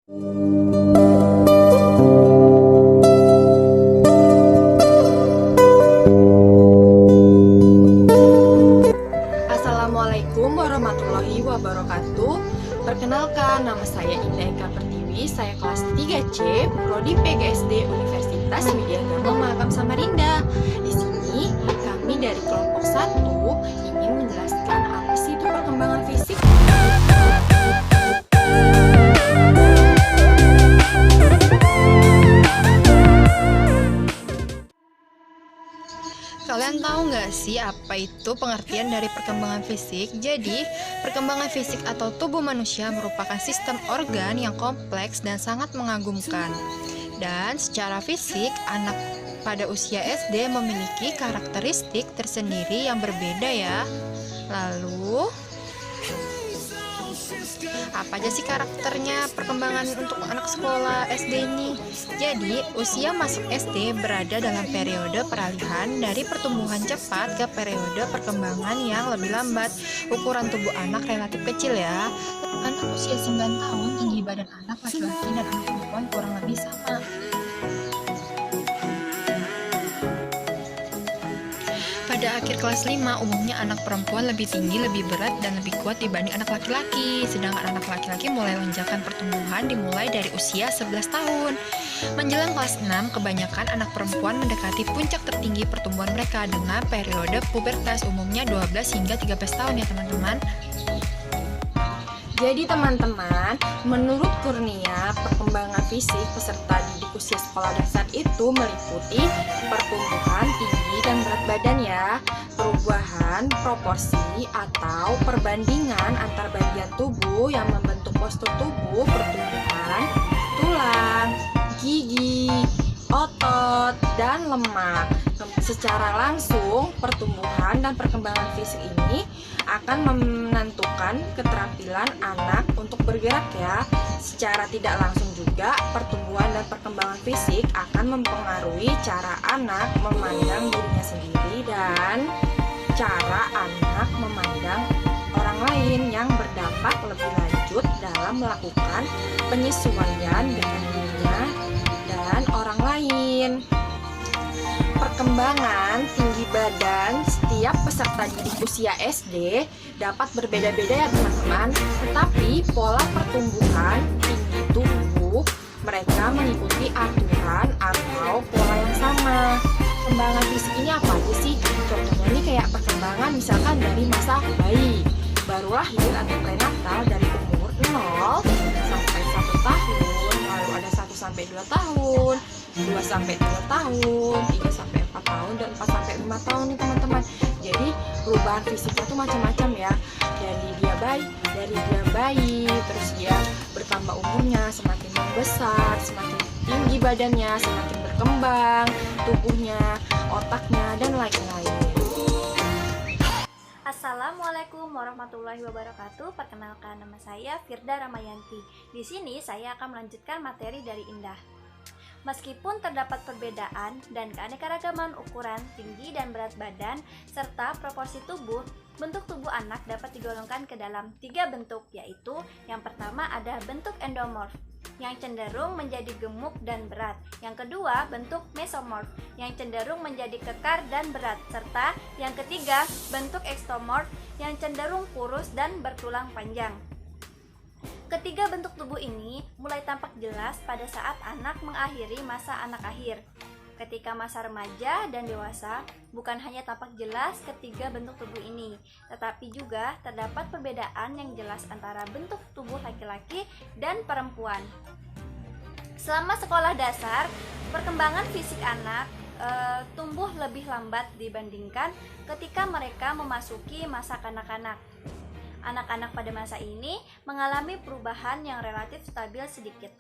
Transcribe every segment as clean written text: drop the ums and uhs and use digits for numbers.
Assalamualaikum warahmatullahi wabarakatuh. Perkenalkan, nama saya Indah Eka Pertiwi. Saya kelas 3C, Prodi PGSD Universitas Widya Dharma Mahakam Samarinda. Di sini kami dari kelompok 1 ingin menjelaskan apa sih itu perkembangan fisik. Kalian tahu nggak sih apa itu pengertian dari perkembangan fisik? Jadi, perkembangan fisik atau tubuh manusia merupakan sistem organ yang kompleks dan sangat mengagumkan. Dan secara fisik, anak pada usia SD memiliki karakteristik tersendiri yang berbeda ya. Lalu, apa aja sih karakternya perkembangan untuk anak sekolah SD ini? Jadi, usia masuk SD berada dalam periode peralihan dari pertumbuhan cepat ke periode perkembangan yang lebih lambat. Ukuran tubuh anak relatif kecil ya. Anak usia 9 tahun, tinggi badan anak laki-laki dan anak perempuan kurang lebih sama. Pada akhir kelas 5, umumnya anak perempuan lebih tinggi, lebih berat, dan lebih kuat dibanding anak laki-laki. Sedangkan anak laki-laki mulai lonjakan pertumbuhan dimulai dari usia 11 tahun. Menjelang kelas 6, kebanyakan anak perempuan mendekati puncak tertinggi pertumbuhan mereka dengan periode pubertas, umumnya 12 hingga 13 tahun ya teman-teman. Jadi teman-teman, menurut Kurnia, perkembangan fisik peserta didik usia sekolah dasar itu meliputi pertumbuhan tinggi dan berat badan ya, perubahan proporsi atau perbandingan antar bagian tubuh yang membentuk postur tubuh, pertumbuhan tulang, gigi, otot, dan lemak. Secara langsung, pertumbuhan dan perkembangan fisik ini akan menentukan keterampilan anak untuk bergerak ya. Secara tidak langsung juga, pertumbuhan dan perkembangan fisik akan mempengaruhi cara anak memandang dirinya sendiri dan cara anak memandang orang lain yang berdampak lebih lanjut dalam melakukan penyesuaian dengan dirinya dan orang lain. Perkembangan tinggi badan setiap peserta didik usia SD dapat berbeda-beda ya teman-teman, tetapi pola pertumbuhan tinggi tubuh mereka mengikuti aturan atau pola yang sama. Perkembangan fisik ini apa aja sih? Contohnya ini kayak perkembangan misalkan dari masa bayi, baru lahir atau prenatal dari umur 0 sampai 1 tahun, lalu ada 1 sampai 2 tahun, 2 sampai 3 tahun, 3 sampai 4 tahun, dan 4 sampai 5 tahun nih teman-teman. Jadi perubahan fisiknya tuh macam-macam ya. Dari dia bayi, terus dia bertambah umurnya, semakin membesar, semakin tinggi badannya, semakin berkembang tubuhnya, otaknya, dan lain-lain. Assalamualaikum warahmatullahi wabarakatuh. Perkenalkan, nama saya Firda Ramayanti. Di sini saya akan melanjutkan materi dari Indah. Meskipun terdapat perbedaan dan keanekaragaman ukuran, tinggi dan berat badan, serta proporsi tubuh, bentuk tubuh anak dapat digolongkan ke dalam 3 bentuk, yaitu yang pertama ada bentuk endomorf, yang cenderung menjadi gemuk dan berat. Yang kedua, bentuk mesomorf, yang cenderung menjadi kekar dan berat. Serta yang ketiga, bentuk ektomorf, yang cenderung kurus dan bertulang panjang. Ketiga bentuk tubuh ini mulai tampak jelas pada saat anak mengakhiri masa anak akhir. Ketika masa remaja dan dewasa, bukan hanya tampak jelas ketiga bentuk tubuh ini, tetapi juga terdapat perbedaan yang jelas antara bentuk tubuh laki-laki dan perempuan. Selama sekolah dasar, perkembangan fisik anak tumbuh lebih lambat dibandingkan ketika mereka memasuki masa kanak-kanak. Anak-anak pada masa ini mengalami perubahan yang relatif stabil sedikit.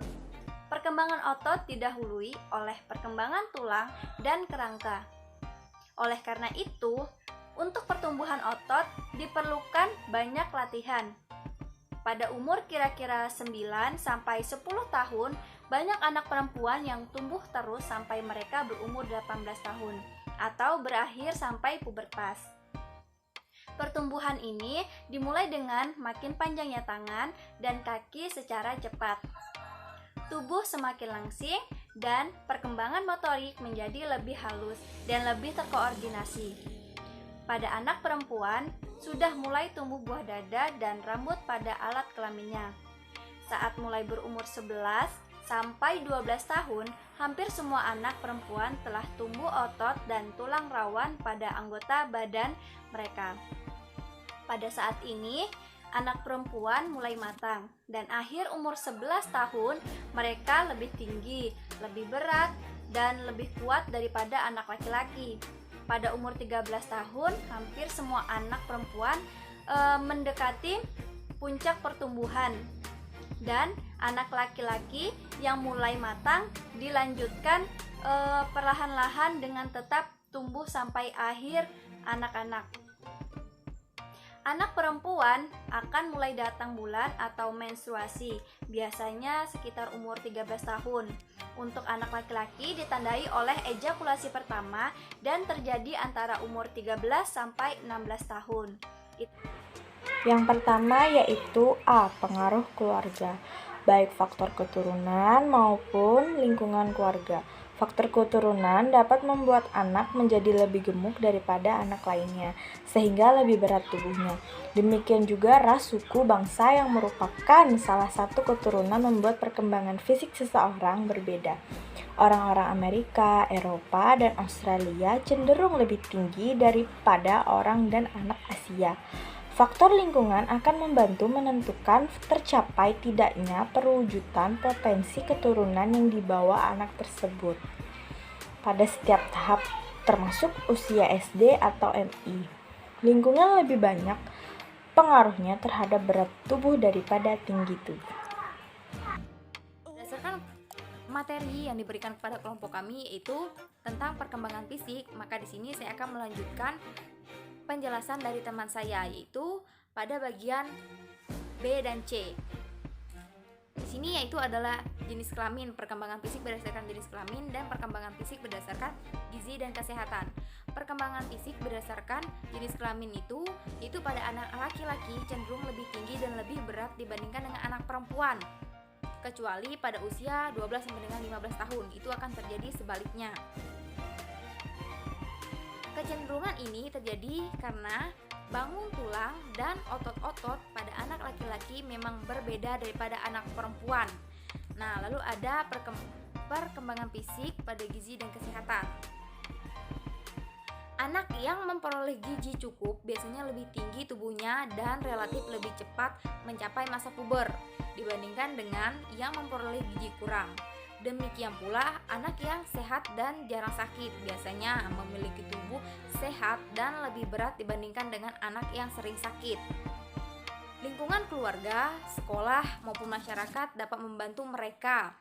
Perkembangan otot didahului oleh perkembangan tulang dan kerangka. Oleh karena itu, untuk pertumbuhan otot diperlukan banyak latihan. Pada umur kira-kira 9 sampai 10 tahun, banyak anak perempuan yang tumbuh terus sampai mereka berumur 18 tahun atau berakhir sampai pubertas. Pertumbuhan ini dimulai dengan makin panjangnya tangan dan kaki secara cepat. tubuh semakin langsing, dan perkembangan motorik menjadi lebih halus dan lebih terkoordinasi. Pada anak perempuan, sudah mulai tumbuh buah dada dan rambut pada alat kelaminnya. Saat mulai berumur 11 sampai 12 tahun, hampir semua anak perempuan telah tumbuh otot dan tulang rawan pada anggota badan mereka. Pada saat ini, anak perempuan mulai matang, dan akhir umur 11 tahun, mereka lebih tinggi, lebih berat, dan lebih kuat daripada anak laki-laki. Pada umur 13 tahun, hampir semua anak perempuan mendekati puncak pertumbuhan, dan anak laki-laki yang mulai matang dilanjutkan perlahan-lahan dengan tetap tumbuh sampai akhir anak-anak. Anak perempuan akan mulai datang bulan atau menstruasi, biasanya sekitar umur 13 tahun. Untuk anak laki-laki ditandai oleh ejakulasi pertama dan terjadi antara umur 13 sampai 16 tahun. Yang pertama yaitu A. Pengaruh keluarga, baik faktor keturunan maupun lingkungan keluarga. Faktor keturunan dapat membuat anak menjadi lebih gemuk daripada anak lainnya, sehingga lebih berat tubuhnya. Demikian juga ras, suku, bangsa yang merupakan salah satu keturunan membuat perkembangan fisik seseorang berbeda. Orang-orang Amerika, Eropa, dan Australia cenderung lebih tinggi daripada orang dan anak Asia. Faktor lingkungan akan membantu menentukan tercapai tidaknya perwujudan potensi keturunan yang dibawa anak tersebut pada setiap tahap, termasuk usia SD atau MI. Lingkungan lebih banyak pengaruhnya terhadap berat tubuh daripada tinggi tubuh. Berdasarkan materi yang diberikan kepada kelompok kami yaitu tentang perkembangan fisik, maka di sini saya akan melanjutkan penjelasan dari teman saya, yaitu pada bagian B dan C. Di sini yaitu adalah jenis kelamin, perkembangan fisik berdasarkan jenis kelamin, dan perkembangan fisik berdasarkan gizi dan kesehatan. Perkembangan fisik berdasarkan jenis kelamin itu pada anak laki-laki cenderung lebih tinggi dan lebih berat dibandingkan dengan anak perempuan, kecuali pada usia 12 sampai dengan 15 tahun, itu akan terjadi sebaliknya. Kecenderungan ini terjadi karena bangun tulang dan otot-otot pada anak laki-laki memang berbeda daripada anak perempuan. Nah, lalu ada perkembangan fisik pada gizi dan kesehatan. Anak yang memperoleh gizi cukup biasanya lebih tinggi tubuhnya dan relatif lebih cepat mencapai masa puber dibandingkan dengan yang memperoleh gizi kurang. Demikian pula anak yang sehat dan jarang sakit biasanya memiliki tubuh sehat dan lebih berat dibandingkan dengan anak yang sering sakit. Lingkungan keluarga, sekolah maupun masyarakat dapat membantu mereka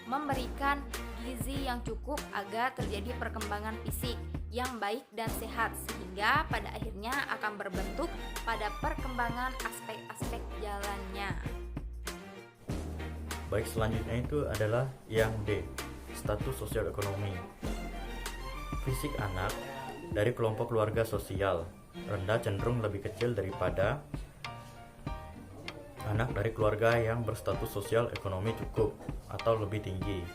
memberikan gizi yang cukup agar terjadi perkembangan fisik yang baik dan sehat, sehingga pada akhirnya akan berbentuk pada perkembangan aspek-aspek jalannya. Baik, selanjutnya itu adalah yang D, status sosial ekonomi. Fisik anak dari kelompok keluarga sosial rendah cenderung lebih kecil daripada anak dari keluarga yang berstatus sosial ekonomi cukup atau lebih tinggi.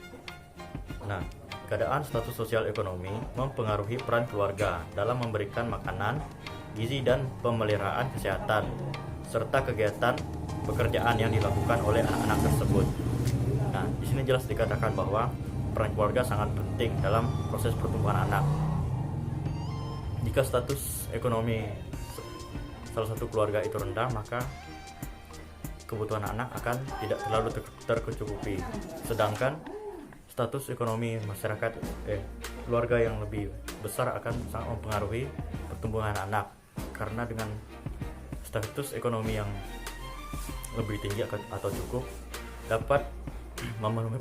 Nah, keadaan status sosial ekonomi mempengaruhi peran keluarga dalam memberikan makanan, gizi dan pemeliharaan kesehatan, serta kegiatan pekerjaan yang dilakukan oleh anak-anak tersebut. Nah, di sini jelas dikatakan bahwa peran keluarga sangat penting dalam proses pertumbuhan anak. Jika status ekonomi salah satu keluarga itu rendah, maka kebutuhan anak akan tidak terlalu tercukupi. Sedangkan status ekonomi masyarakat keluarga yang lebih besar akan sangat mempengaruhi pertumbuhan anak, karena dengan status ekonomi yang lebih tinggi atau cukup dapat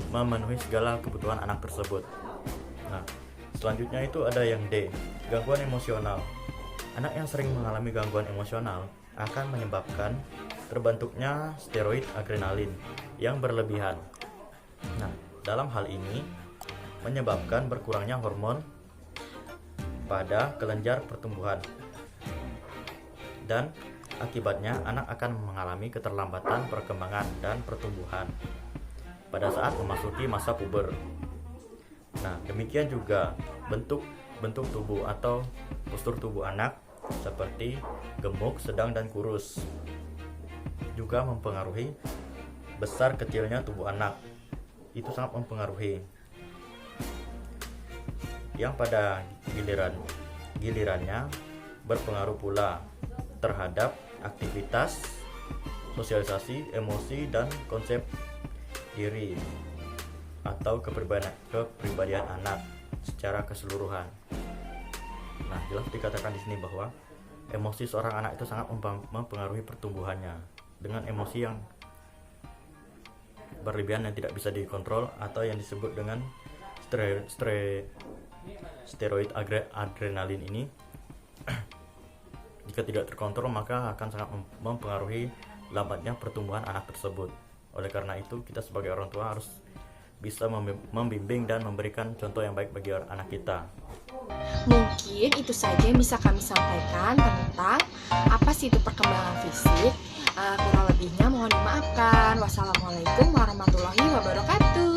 memenuhi segala kebutuhan anak tersebut. Nah, selanjutnya itu ada yang D, gangguan emosional. Anak yang sering mengalami gangguan emosional akan menyebabkan terbentuknya steroid adrenalin yang berlebihan. Nah, dalam hal ini menyebabkan berkurangnya hormon pada kelenjar pertumbuhan, dan akibatnya anak akan mengalami keterlambatan perkembangan dan pertumbuhan. pada saat memasuki masa puber. Nah, demikian juga bentuk tubuh atau postur tubuh anak seperti gemuk, sedang, dan kurus juga mempengaruhi besar kecilnya tubuh anak. Itu sangat mempengaruhi. Yang pada gilirannya berpengaruh pula terhadap aktivitas, sosialisasi, emosi, dan konsep diri atau kepribadian anak secara keseluruhan. Nah, jelas dikatakan di sini bahwa emosi seorang anak itu sangat mempengaruhi pertumbuhannya. Dengan emosi yang berlebihan yang tidak bisa dikontrol atau yang disebut dengan steroid adrenalin ini jika tidak terkontrol maka akan sangat mempengaruhi lambatnya pertumbuhan anak tersebut. Oleh karena itu, kita sebagai orang tua harus bisa membimbing dan memberikan contoh yang baik bagi anak kita. Mungkin itu saja yang bisa kami sampaikan tentang apa sih itu perkembangan fisik. Kurang lebihnya mohon dimaafkan. Wassalamualaikum warahmatullahi wabarakatuh.